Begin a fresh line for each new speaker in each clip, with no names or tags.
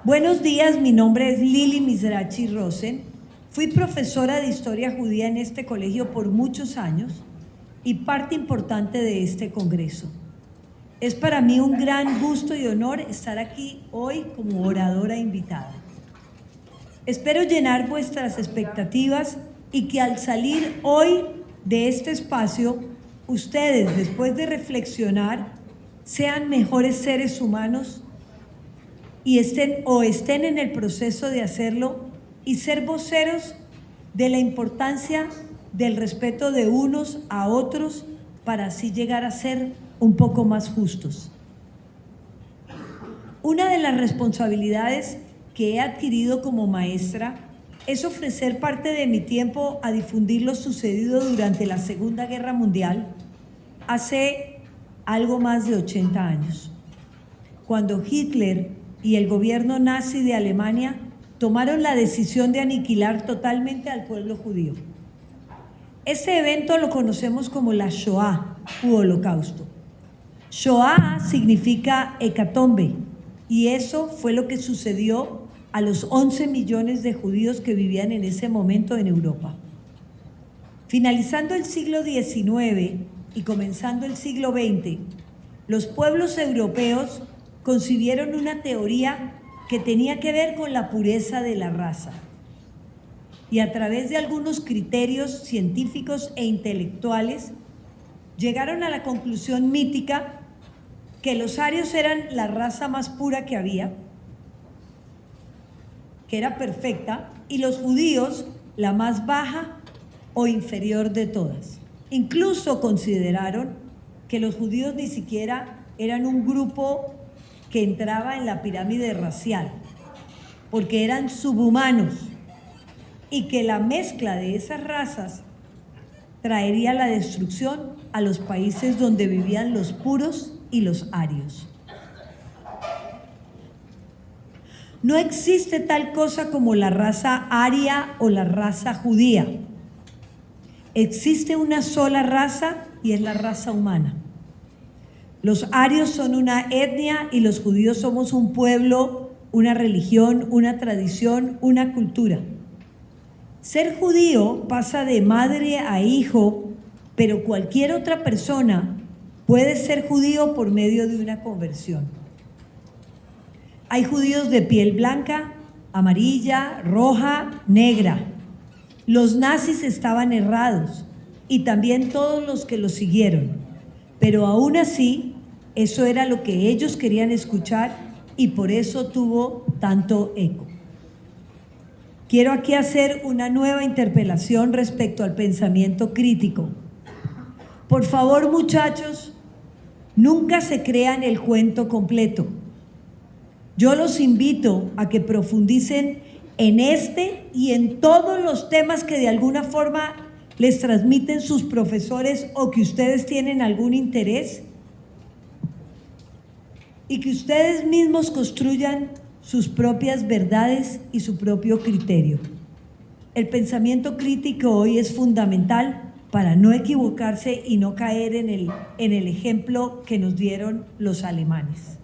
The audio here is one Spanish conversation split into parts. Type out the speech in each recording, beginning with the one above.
Buenos días, mi nombre es Lili Mizrachi Rosen. Fui profesora de Historia Judía en este colegio por muchos años y parte importante de este congreso. Es para mí un gran gusto y honor estar aquí hoy como oradora invitada. Espero llenar vuestras expectativas y que al salir hoy de este espacio, ustedes, después de reflexionar, sean mejores seres humanos y estén en el proceso de hacerlo y ser voceros de la importancia del respeto de unos a otros para así llegar a ser un poco más justos. Una de las responsabilidades que he adquirido como maestra es ofrecer parte de mi tiempo a difundir lo sucedido durante la Segunda Guerra Mundial hace algo más de 80 años, cuando Hitler y el gobierno nazi de Alemania tomaron la decisión de aniquilar totalmente al pueblo judío. Este evento lo conocemos como la Shoah u Holocausto. Shoah significa hecatombe, y eso fue lo que sucedió a los 11 millones de judíos que vivían en ese momento en Europa. Finalizando el siglo XIX y comenzando el siglo XX, los pueblos europeos concibieron una teoría que tenía que ver con la pureza de la raza. Y a través de algunos criterios científicos e intelectuales, llegaron a la conclusión mítica que los arios eran la raza más pura que había, que era perfecta, y los judíos la más baja o inferior de todas. Incluso consideraron que los judíos ni siquiera eran un grupo que entraba en la pirámide racial, porque eran subhumanos, y que la mezcla de esas razas traería la destrucción a los países donde vivían los puros y los arios. No existe tal cosa como la raza aria o la raza judía. Existe una sola raza y es la raza humana. Los arios son una etnia y los judíos somos un pueblo, una religión, una tradición, una cultura. Ser judío pasa de madre a hijo, pero cualquier otra persona puede ser judío por medio de una conversión. Hay judíos de piel blanca, amarilla, roja, negra. Los nazis estaban errados y también todos los que los siguieron, pero aún así eso era lo que ellos querían escuchar y por eso tuvo tanto eco. Quiero aquí hacer una nueva interpelación respecto al pensamiento crítico. Por favor, muchachos, nunca se crean el cuento completo. Yo los invito a que profundicen en este y en todos los temas que de alguna forma les transmiten sus profesores o que ustedes tienen algún interés, y que ustedes mismos construyan sus propias verdades y su propio criterio. El pensamiento crítico hoy es fundamental para no equivocarse y no caer en el ejemplo que nos dieron los alemanes.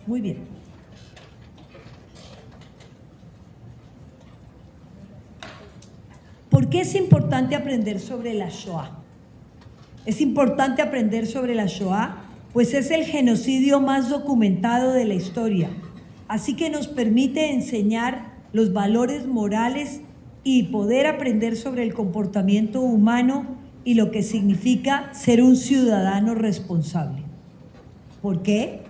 Muy bien. ¿Por qué es importante aprender sobre la Shoah? Es importante aprender sobre la Shoah, pues es el genocidio más documentado de la historia. Así que nos permite enseñar los valores morales y poder aprender sobre el comportamiento humano y lo que significa ser un ciudadano responsable. ¿Por qué?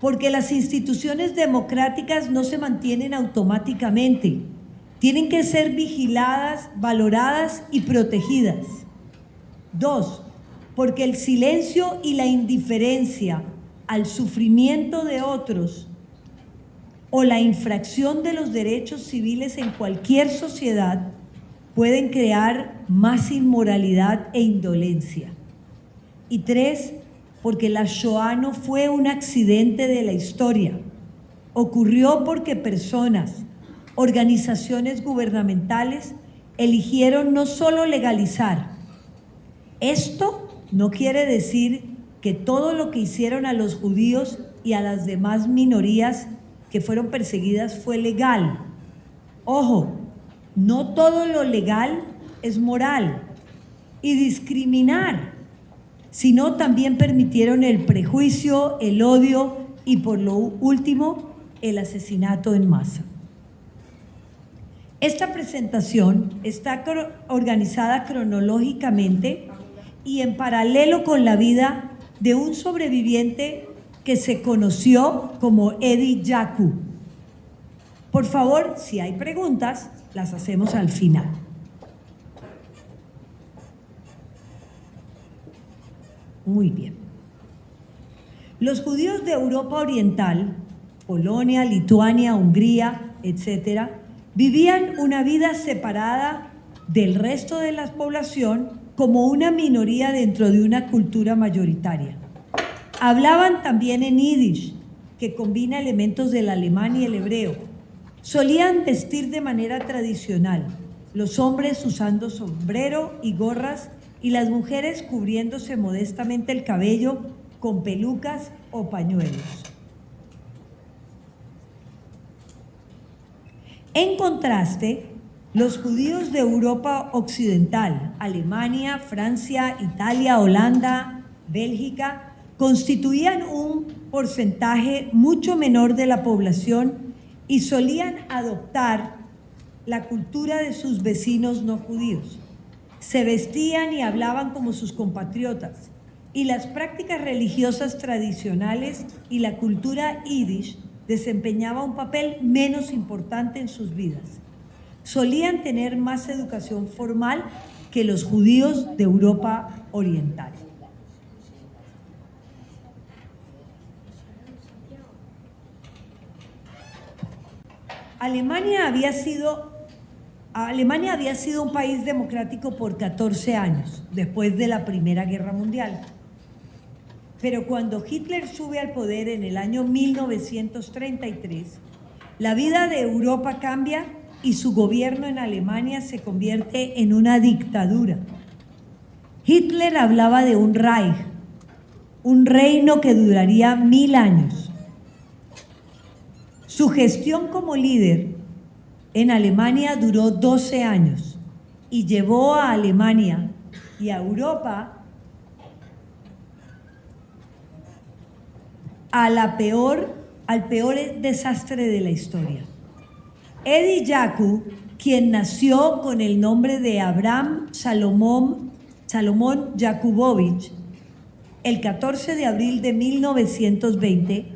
Porque las instituciones democráticas no se mantienen automáticamente. Tienen que ser vigiladas, valoradas y protegidas. 2, porque el silencio y la indiferencia al sufrimiento de otros o la infracción de los derechos civiles en cualquier sociedad pueden crear más inmoralidad e indolencia. Y 3, porque la Shoah no fue un accidente de la historia. Ocurrió porque personas, organizaciones gubernamentales eligieron no solo legalizar. Esto no quiere decir que todo lo que hicieron a los judíos y a las demás minorías que fueron perseguidas fue legal. Ojo, no todo lo legal es moral. Y discriminar, sino también permitieron el prejuicio, el odio y por lo último, el asesinato en masa. Esta presentación está organizada cronológicamente y en paralelo con la vida de un sobreviviente que se conoció como Eddie Jaku. Por favor, si hay preguntas, las hacemos al final. Muy bien. Los judíos de Europa Oriental, Polonia, Lituania, Hungría, etcétera, vivían una vida separada del resto de la población como una minoría dentro de una cultura mayoritaria. Hablaban también en yiddish, que combina elementos del alemán y el hebreo. Solían vestir de manera tradicional, los hombres usando sombrero y gorras y las mujeres cubriéndose modestamente el cabello con pelucas o pañuelos. En contraste, los judíos de Europa Occidental, Alemania, Francia, Italia, Holanda, Bélgica, constituían un porcentaje mucho menor de la población y solían adoptar la cultura de sus vecinos no judíos. Se vestían y hablaban como sus compatriotas, y las prácticas religiosas tradicionales y la cultura yiddish desempeñaba un papel menos importante en sus vidas. Solían tener más educación formal que los judíos de Europa Oriental. Alemania había sido un país democrático por 14 años, después de la Primera Guerra Mundial. Pero cuando Hitler sube al poder en el año 1933, la vida de Europa cambia y su gobierno en Alemania se convierte en una dictadura. Hitler hablaba de un Reich, un reino que duraría 1000 años. Su gestión como líder en Alemania duró 12 años y llevó a Alemania y a Europa al peor desastre de la historia. Eddie Jaku, quien nació con el nombre de Abraham Salomón Jakubowicz, el 14 de abril de 1920,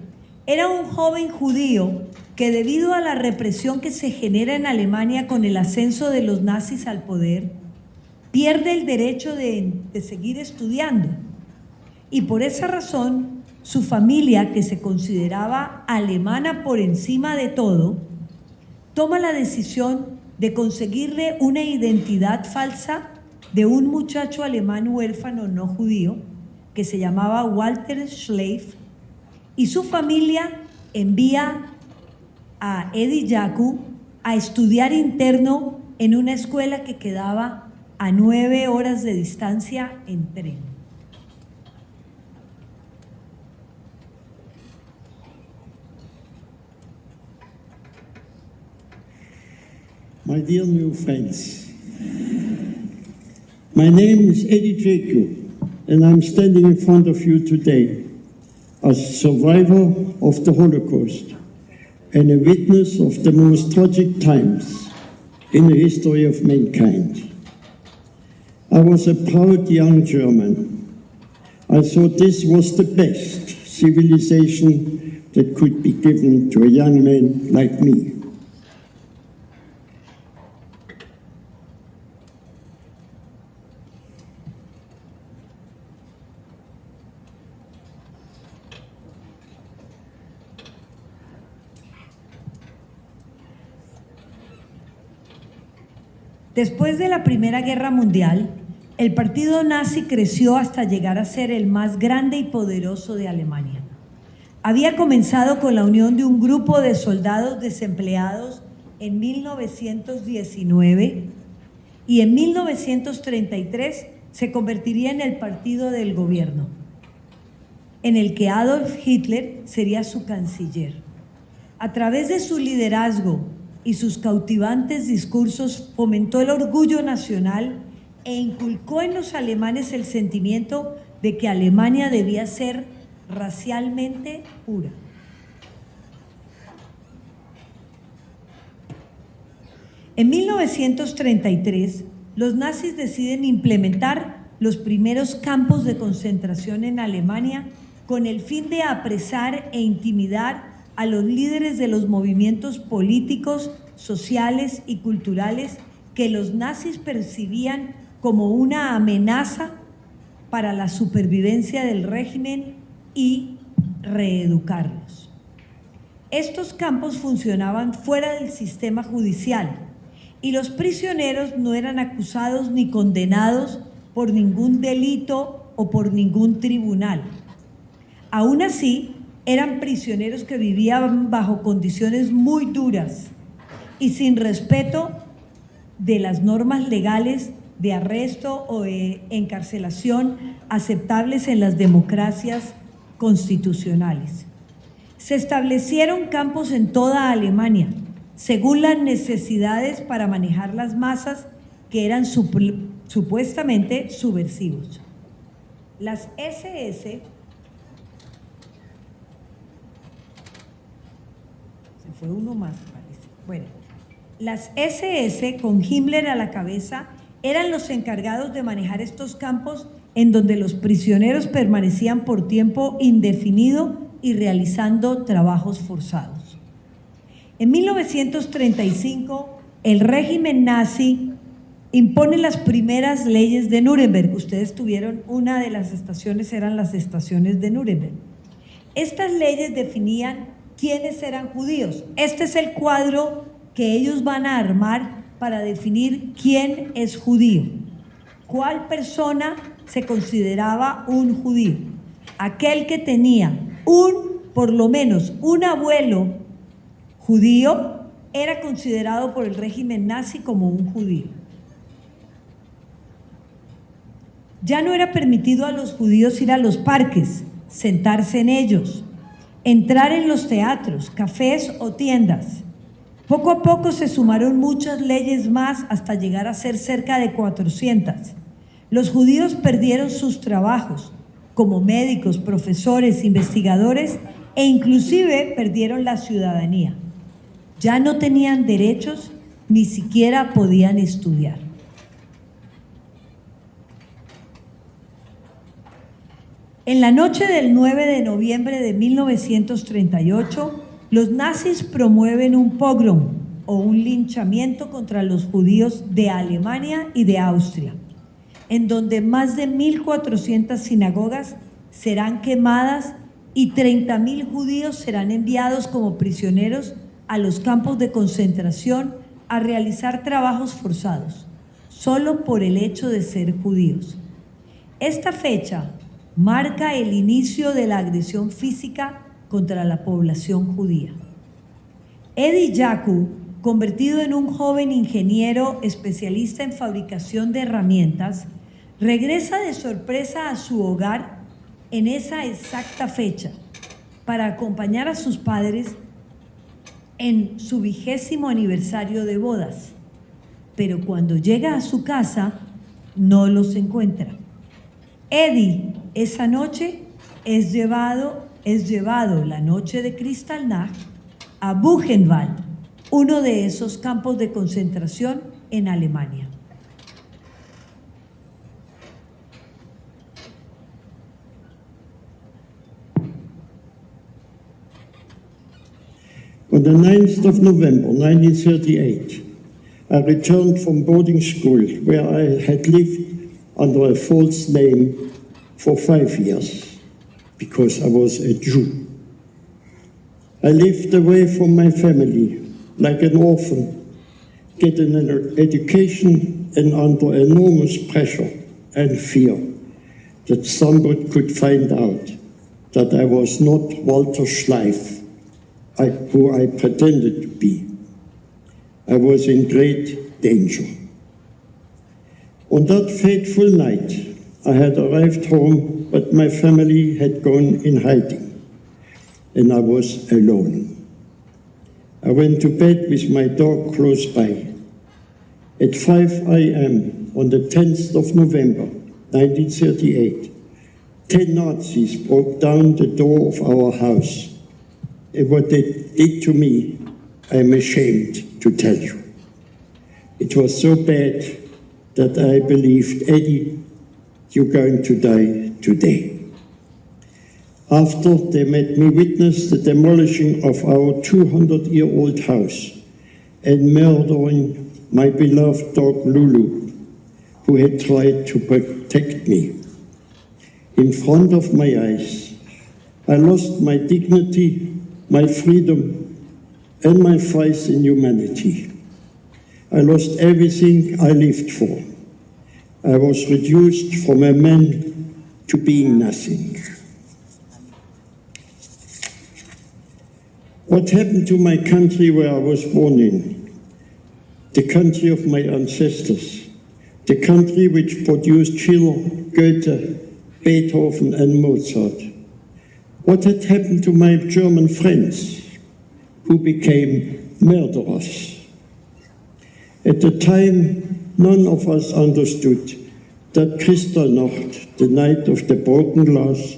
era un joven judío que debido a la represión que se genera en Alemania con el ascenso de los nazis al poder, pierde el derecho de seguir estudiando. Y por esa razón, su familia, que se consideraba alemana por encima de todo, toma la decisión de conseguirle una identidad falsa de un muchacho alemán huérfano no judío que se llamaba Walter Schleif, y su familia envía a Eddie Jaku a estudiar interno en una escuela que quedaba a 9 horas de distancia en tren.
My dear new friends, my name is Eddie Jaku, and I'm standing in front of you today as a survivor of the Holocaust and a witness of the most tragic times in the history of mankind. I was a proud young German. I thought this was the best civilization that could be given to a young man like me.
Después de la Primera Guerra Mundial, el partido nazi creció hasta llegar a ser el más grande y poderoso de Alemania. Había comenzado con la unión de un grupo de soldados desempleados en 1919 y en 1933 se convertiría en el partido del gobierno, en el que Adolf Hitler sería su canciller. A través de su liderazgo y sus cautivantes discursos fomentó el orgullo nacional e inculcó en los alemanes el sentimiento de que Alemania debía ser racialmente pura. En 1933, los nazis deciden implementar los primeros campos de concentración en Alemania con el fin de apresar e intimidar a los líderes de los movimientos políticos, sociales y culturales que los nazis percibían como una amenaza para la supervivencia del régimen y reeducarlos. Estos campos funcionaban fuera del sistema judicial y los prisioneros no eran acusados ni condenados por ningún delito o por ningún tribunal. Aún así, eran prisioneros que vivían bajo condiciones muy duras y sin respeto de las normas legales de arresto o de encarcelación aceptables en las democracias constitucionales. Se establecieron campos en toda Alemania, según las necesidades para manejar las masas que eran supuestamente subversivos. Las SS las SS, con Himmler a la cabeza, eran los encargados de manejar estos campos en donde los prisioneros permanecían por tiempo indefinido y realizando trabajos forzados. En 1935, el régimen nazi impone las primeras leyes de Nuremberg. Ustedes tuvieron, una de las estaciones eran las estaciones de Nuremberg. Estas leyes definían quiénes eran judíos. Este es el cuadro que ellos van a armar para definir quién es judío. ¿Cuál persona se consideraba un judío? Aquel que tenía por lo menos un abuelo judío era considerado por el régimen nazi como un judío. Ya no era permitido a los judíos ir a los parques, sentarse en ellos, entrar en los teatros, cafés o tiendas. Poco a poco se sumaron muchas leyes más hasta llegar a ser cerca de 400. Los judíos perdieron sus trabajos como médicos, profesores, investigadores e inclusive perdieron la ciudadanía. Ya no tenían derechos, ni siquiera podían estudiar. En la noche del 9 de noviembre de 1938, los nazis promueven un pogrom o un linchamiento contra los judíos de Alemania y de Austria, en donde más de 1.400 sinagogas serán quemadas y 30.000 judíos serán enviados como prisioneros a los campos de concentración a realizar trabajos forzados, solo por el hecho de ser judíos. Esta fecha marca el inicio de la agresión física contra la población judía. Edi Yaku, convertido en un joven ingeniero especialista en fabricación de herramientas, regresa de sorpresa a su hogar en esa exacta fecha para acompañar a sus padres en su 20º aniversario de bodas. Pero cuando llega a su casa, no los encuentra. Edi, esa noche, es llevado la noche de Kristallnacht a Buchenwald, uno de esos campos de concentración en Alemania.
On the 9th of November 1938, I returned from boarding school where I had lived under a false name for 5 years because I was a Jew. I lived away from my family like an orphan, getting an education and under enormous pressure and fear that somebody could find out that I was not Walter Schleif, who I pretended to be. I was in great danger. On that fateful night, I had arrived home, but my family had gone in hiding, and I was alone. I went to bed with my dog close by. At 5 a.m. on the 10th of November, 1938, 10 Nazis broke down the door of our house. And what they did to me, I'm ashamed to tell you. It was so bad that I believed, Eddie, you're going to die today. After they made me witness the demolishing of our 200-year-old house and murdering my beloved dog Lulu, who had tried to protect me. In front of my eyes, I lost my dignity, my freedom, and my faith in humanity. I lost everything I lived for. I was reduced from a man to being nothing. What happened to my country where I was born in? The country of my ancestors, the country which produced Schiller, Goethe, Beethoven and Mozart. What had happened to my German friends who became murderers? At the time, none of us understood that Kristallnacht, the night of the broken glass,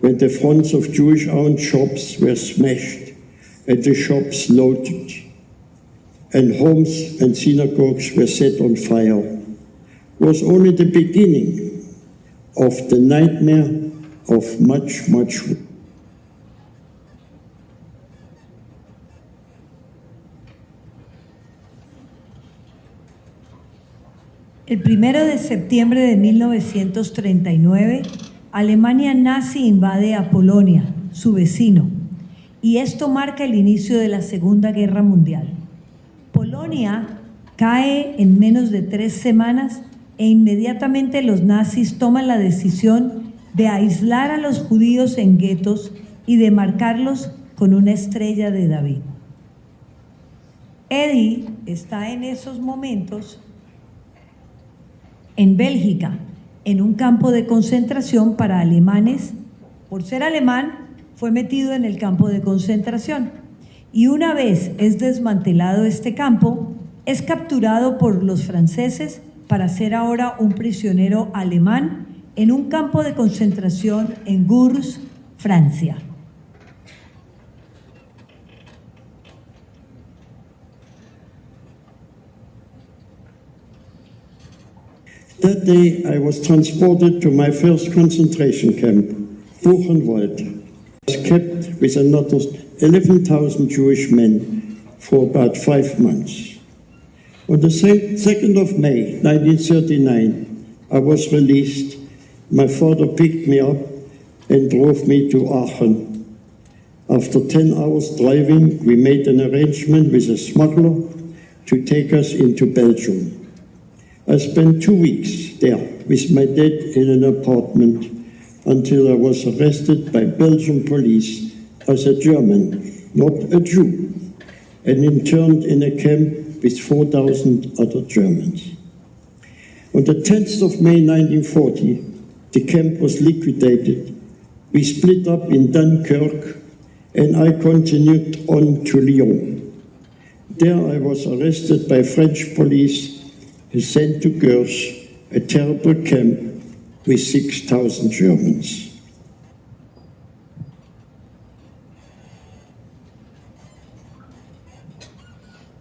when the fronts of Jewish-owned shops were smashed and the shops looted, and homes and synagogues were set on fire, was only the beginning of the nightmare of much, much.
El 1 de septiembre de 1939, Alemania nazi invade a Polonia, su vecino, y esto marca el inicio de la Segunda Guerra Mundial. Polonia cae en menos de 3 semanas e inmediatamente los nazis toman la decisión de aislar a los judíos en guetos y de marcarlos con una estrella de David. Eddie está en esos momentos en Bélgica, en un campo de concentración para alemanes. Por ser alemán, fue metido en el campo de concentración. Y una vez es desmantelado este campo, es capturado por los franceses para ser ahora un prisionero alemán en un campo de concentración en Gurs, Francia.
That day I was transported to my first concentration camp, Buchenwald. I was kept with another 11,000 Jewish men for about 5 months. On the 2nd of May, 1939, I was released. My father picked me up and drove me to Aachen. After 10 hours driving, we made an arrangement with a smuggler to take us into Belgium. I spent 2 weeks there with my dad in an apartment until I was arrested by Belgian police as a German, not a Jew, and interned in a camp with 4,000 other Germans. On the 10th of May 1940, the camp was liquidated. We split up in Dunkirk, and I continued on to Lyon. There I was arrested by French police and sent to Gurs, a terrible camp with 6,000 Germans.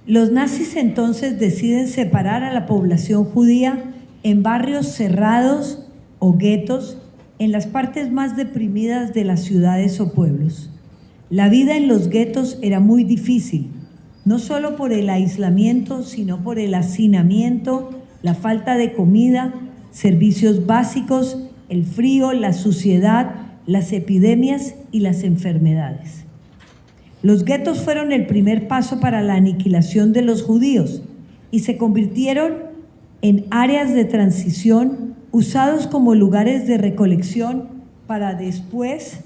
Los nazis entonces deciden separar a la población judía en barrios cerrados o guetos en las partes más deprimidas de las ciudades o pueblos. La vida en los guetos era muy difícil, no solo por el aislamiento, sino por el hacinamiento, la falta de comida, servicios básicos, el frío, la suciedad, las epidemias y las enfermedades. Los guetos fueron el primer paso para la aniquilación de los judíos y se convirtieron en áreas de transición usados como lugares de recolección para después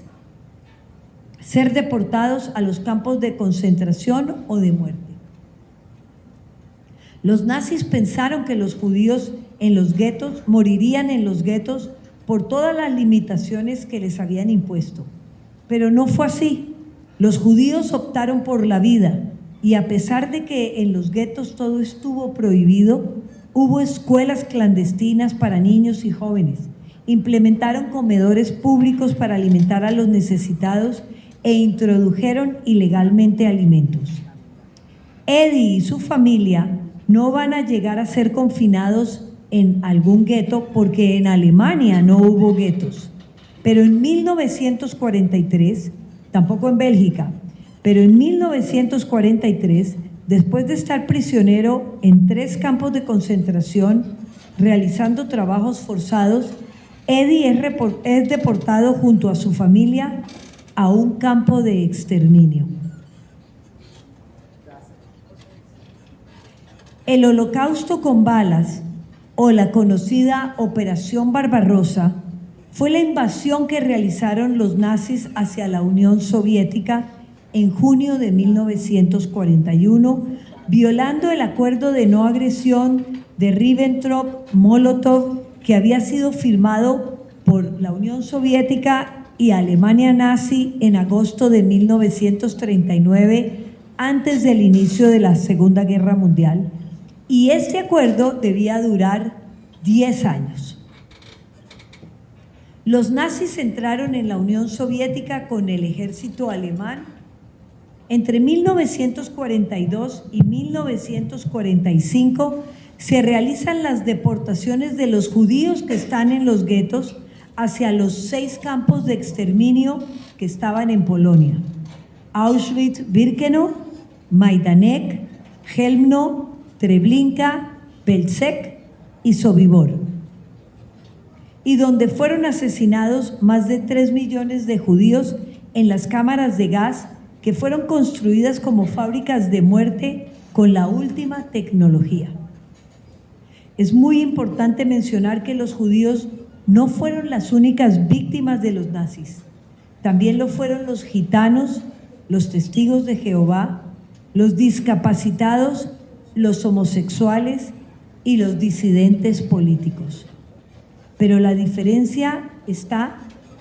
ser deportados a los campos de concentración o de muerte. Los nazis pensaron que los judíos en los guetos morirían en los guetos por todas las limitaciones que les habían impuesto, pero no fue así. Los judíos optaron por la vida Y a pesar de que en los guetos todo estuvo prohibido, hubo escuelas clandestinas para niños y jóvenes. Implementaron comedores públicos para alimentar a los necesitados e introdujeron ilegalmente alimentos. Eddie y su familia no van a llegar a ser confinados en algún gueto porque en Alemania no hubo guetos. Pero en 1943, tampoco en Bélgica, pero en 1943, después de estar prisionero en 3 campos de concentración, realizando trabajos forzados, Eddie es deportado junto a su familia a un campo de exterminio. El Holocausto con balas, o la conocida Operación Barbarossa, fue la invasión que realizaron los nazis hacia la Unión Soviética en junio de 1941, violando el acuerdo de no agresión de Ribbentrop-Molotov que había sido firmado por la Unión Soviética y Alemania nazi en agosto de 1939, antes del inicio de la Segunda Guerra Mundial. Y este acuerdo debía durar 10 años. Los nazis entraron en la Unión Soviética con el ejército alemán. Entre 1942 y 1945 se realizan las deportaciones de los judíos que están en los guetos hacia los 6 campos de exterminio que estaban en Polonia: Auschwitz-Birkenau, Majdanek, Chelmno, Treblinka, Belzec y Sobibor, y donde fueron asesinados más de 3 millones de judíos en las cámaras de gas que fueron construidas como fábricas de muerte con la última tecnología. Es muy importante mencionar que los judíos no fueron las únicas víctimas de los nazis. También lo fueron los gitanos, los testigos de Jehová, los discapacitados, los homosexuales y los disidentes políticos. Pero la diferencia está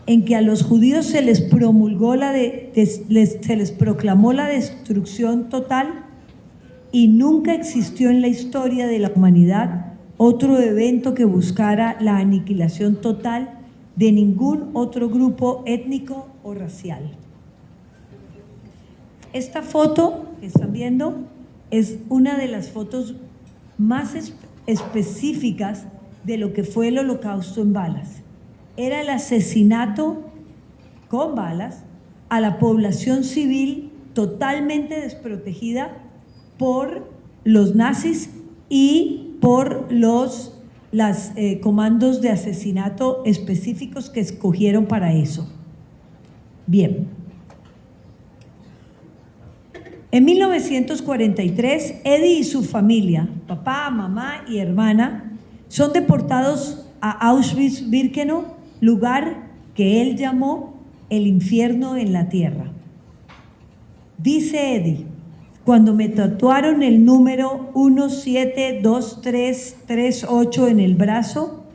en que a los judíos se les promulgó se les proclamó la destrucción total, y nunca existió en la historia de la humanidad otro evento que buscara la aniquilación total de ningún otro grupo étnico o racial. Esta foto que están viendo es una de las fotos más específicas de lo que fue el Holocausto en balas. Era el asesinato con balas a la población civil totalmente desprotegida por los nazis y por los comandos de asesinato específicos que escogieron para eso. Bien. En 1943, Eddie y su familia, papá, mamá y hermana, son deportados a Auschwitz-Birkenau, lugar que él llamó el infierno en la tierra. Dice Eddie: cuando me tatuaron el número 172338 en el brazo,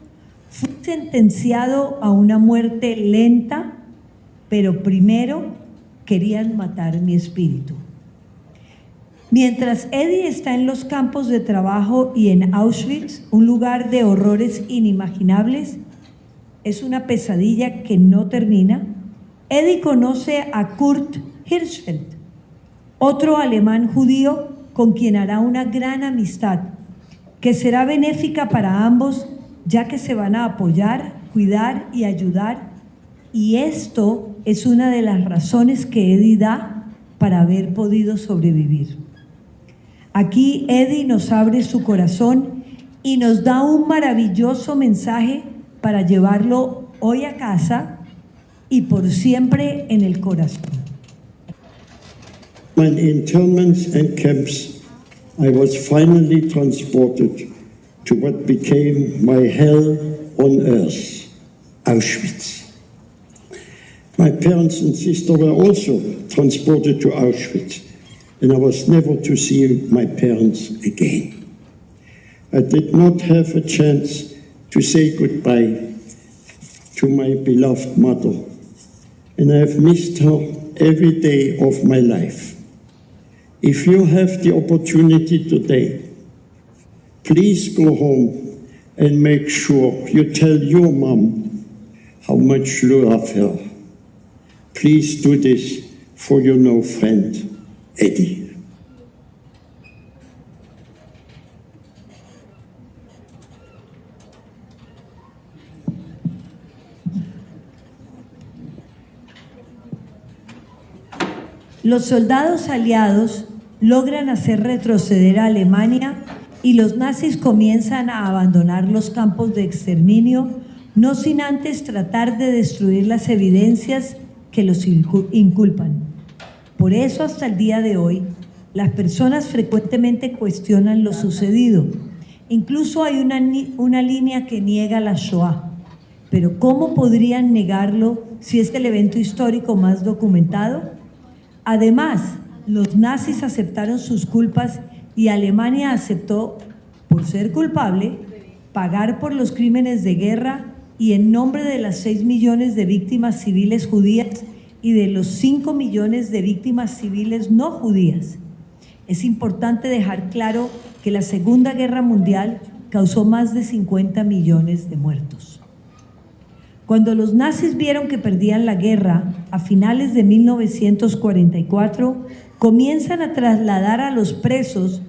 fui sentenciado a una muerte lenta, pero primero querían matar mi espíritu. Mientras Eddie está en los campos de trabajo y en Auschwitz, un lugar de horrores inimaginables, es una pesadilla que no termina, Eddie conoce a Kurt Hirschfeld, otro alemán judío con quien hará una gran amistad, que será benéfica para ambos, ya que se van a apoyar, cuidar y ayudar, y esto es una de las razones que Eddie da para haber podido sobrevivir. Aquí Eddie nos abre su corazón y nos da un maravilloso mensaje para llevarlo hoy a casa y por siempre en el corazón.
In internments and camps, I was finally transported to what became my hell on earth, Auschwitz. My parents and sister were also transported to Auschwitz, and I was never to see my parents again. I did not have a chance to say goodbye to my beloved mother, and I have missed her every day of my life. If you have the opportunity today, please go home and make sure you tell your mom how much you love her. Please do this for your new friend, Eddie.
Los soldados aliados logran hacer retroceder a Alemania y los nazis comienzan a abandonar los campos de exterminio, no sin antes tratar de destruir las evidencias que los inculpan. Por eso, hasta el día de hoy, las personas frecuentemente cuestionan lo sucedido. Incluso hay una línea que niega la Shoah. Pero ¿cómo podrían negarlo si es el evento histórico más documentado? Además, los nazis aceptaron sus culpas y Alemania aceptó, por ser culpable, pagar por los crímenes de guerra y en nombre de las 6 millones de víctimas civiles judías y de los 5 millones de víctimas civiles no judías. Es importante dejar claro que la Segunda Guerra Mundial causó más de 50 millones de muertos. Cuando los nazis vieron que perdían la guerra, a finales de 1944, comienzan a trasladar a los presos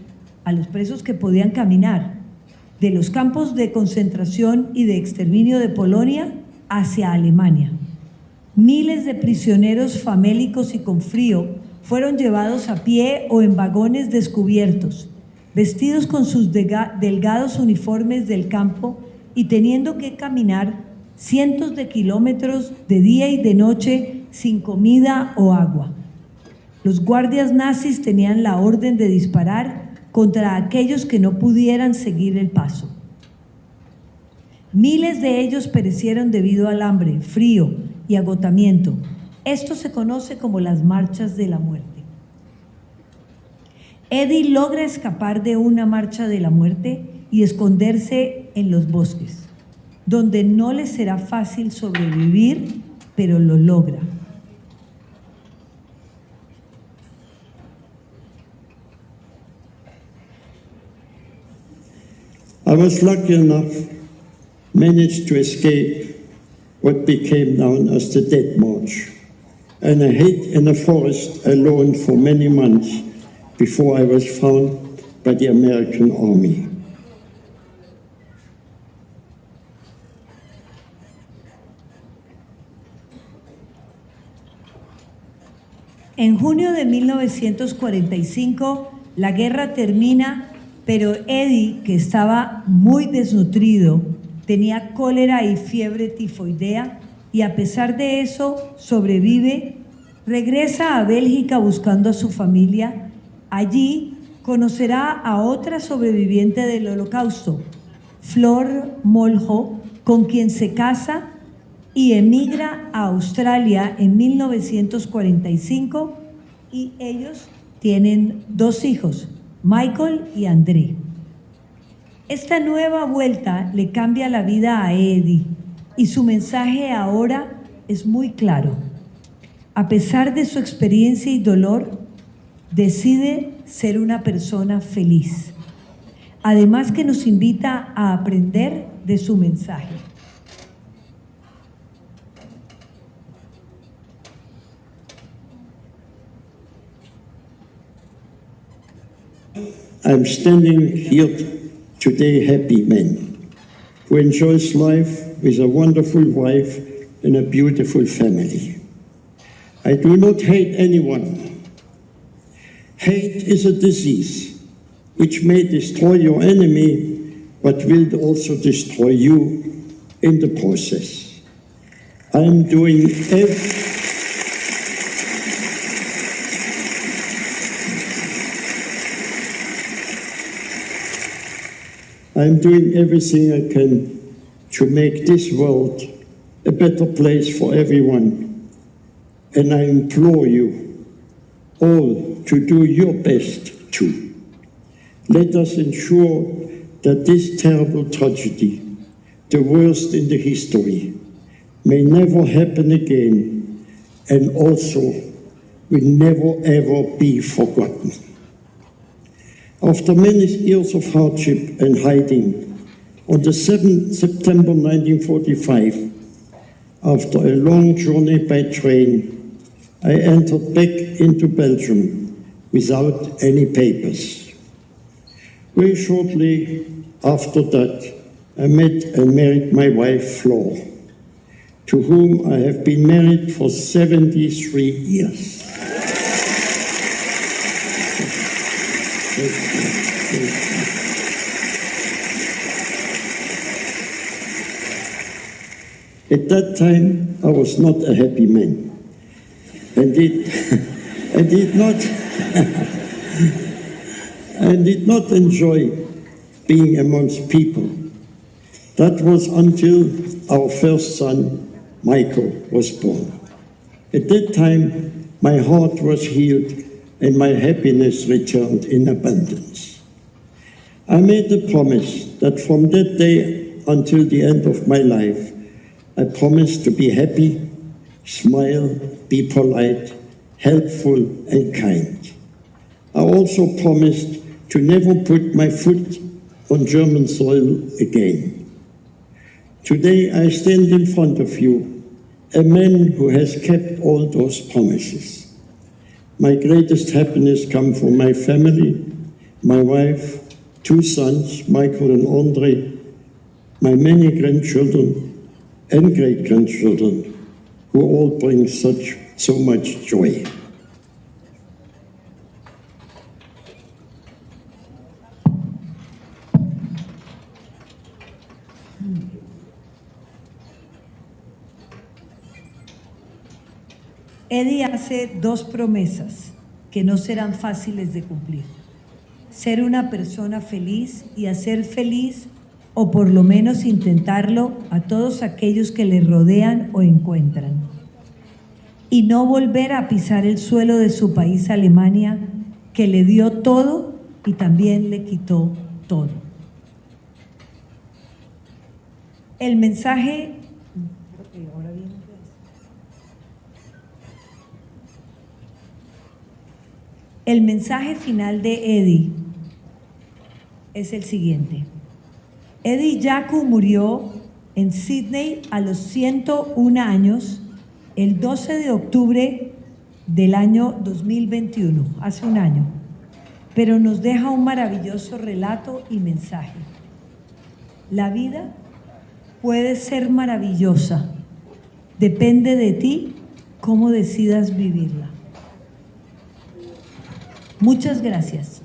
que podían caminar, de los campos de concentración y de exterminio de Polonia hacia Alemania. Miles de prisioneros famélicos y con frío fueron llevados a pie o en vagones descubiertos, vestidos con sus delgados uniformes del campo y teniendo que caminar cientos de kilómetros de día y de noche sin comida o agua. Los guardias nazis tenían la orden de disparar contra aquellos que no pudieran seguir el paso. Miles de ellos perecieron debido al hambre, frío y agotamiento. Esto se conoce como las marchas de la muerte. Eddie logra escapar de una marcha de la muerte y esconderse en los bosques, donde no le será fácil sobrevivir, pero lo logra.
I was lucky enough, managed to escape what became known as the Death March, and I hid in a forest alone for many months before I was found by the American Army.
En junio de 1945, la guerra termina, pero Eddie, que estaba muy desnutrido, tenía cólera y fiebre tifoidea, y a pesar de eso sobrevive, regresa a Bélgica buscando a su familia. Allí conocerá a otra sobreviviente del Holocausto, Flor Molho, con quien se casa y emigra a Australia en 1945 y ellos tienen 2 hijos, Michael y André. Esta nueva vuelta le cambia la vida a Eddie y su mensaje ahora es muy claro. A pesar de su experiencia y dolor, decide ser una persona feliz. Además que nos invita a aprender de su mensaje.
I'm standing here today happy man, who enjoys life with a wonderful wife and a beautiful family. I do not hate anyone. Hate is a disease which may destroy your enemy, but will also destroy you in the process. I'm doing everything I can to make this world a better place for everyone. And I implore you all to do your best too. Let us ensure that this terrible tragedy, the worst in the history, may never happen again and also will never ever be forgotten. After many years of hardship and hiding, on the 7th September 1945, after a long journey by train, I entered back into Belgium without any papers. Very shortly after that, I met and married my wife, Flor, to whom I have been married for 73 years. At that time, I was not a happy man, and did not enjoy being amongst people. That was until our first son, Michael, was born. At that time, my heart was healed and my happiness returned in abundance. I made a promise that from that day until the end of my life, I promised to be happy, smile, be polite, helpful, and kind. I also promised to never put my foot on German soil again. Today I stand in front of you, a man who has kept all those promises. My greatest happiness comes from my family, my wife, 2 sons, Michael and Andre, my many grandchildren and great-grandchildren, who all bring so much joy.
Eddie hace 2 promesas que no serán fáciles de cumplir: ser una persona feliz y hacer feliz, o por lo menos intentarlo, a todos aquellos que le rodean o encuentran, y no volver a pisar el suelo de su país, Alemania, que le dio todo y también le quitó todo. El mensaje final de Eddie es el siguiente. Eddie Jaku murió en Sydney a los 101 años el 12 de octubre del año 2021, hace un año, pero nos deja un maravilloso relato y mensaje. La vida puede ser maravillosa, depende de ti cómo decidas vivirla. Muchas gracias.